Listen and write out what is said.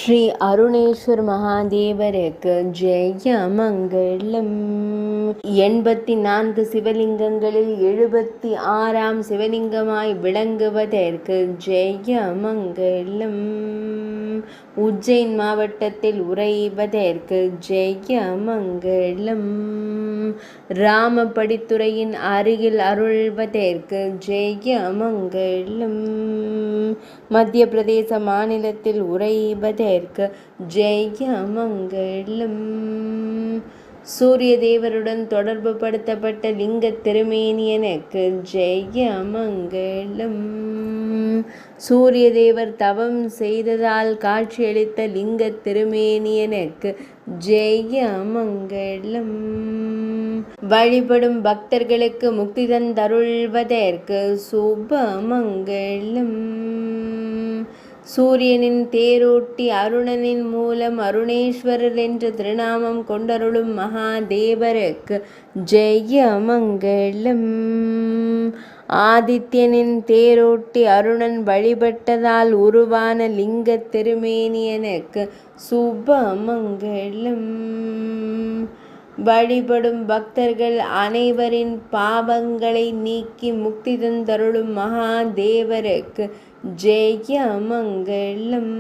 ஸ்ரீ அருணேஸ்வர் மகாதேவருக்கு ஜெய மங்களம். 84 சிவலிங்கங்களில் 76ஆம் சிவலிங்கமாய் விளங்குவதற்கு ஜெய மங்களம். உஜ்ஜைன் மாவட்டத்தில் உறைவதற்கு ஜெய மங்களம். ராமபடித்துறையின் அருகில் அருள்வதற்கு ஜெய மங்களம். மத்திய பிரதேச மாநிலத்தில் உறைவதற்கு ஜெய மங்களம். சூரிய தேவருடன் தொடர்பு படுத்தப்பட்ட லிங்க திருமேனியனுக்கு ஜெய மங்களம். சூரிய தேவர் தவம் செய்ததால் காட்சியளித்த லிங்க திருமேனியனுக்கு ஜெய மங்களம். வழிபடும் பக்தர்களுக்கு முக்தி தந்தருள்வதற்கு சுப மங்களம். சூரியனின் தேரோட்டி அருணனின் மூலம் அருணேஸ்வரர் என்ற திருநாமம் கொண்டருளும் மகாதேவருக்கு ஜெய மங்களம். ஆதித்யனின் தேரோட்டி அருணன் வழிபட்டதால் உருவான லிங்க திருமேனியனுக்கு சுப மங்களம். வழிபடும் பக்தர்கள் அனைவரின் பாவங்களை நீக்கி முக்தி தந்தருளும் மகாதேவருக்கு ஜெய மங்களம்.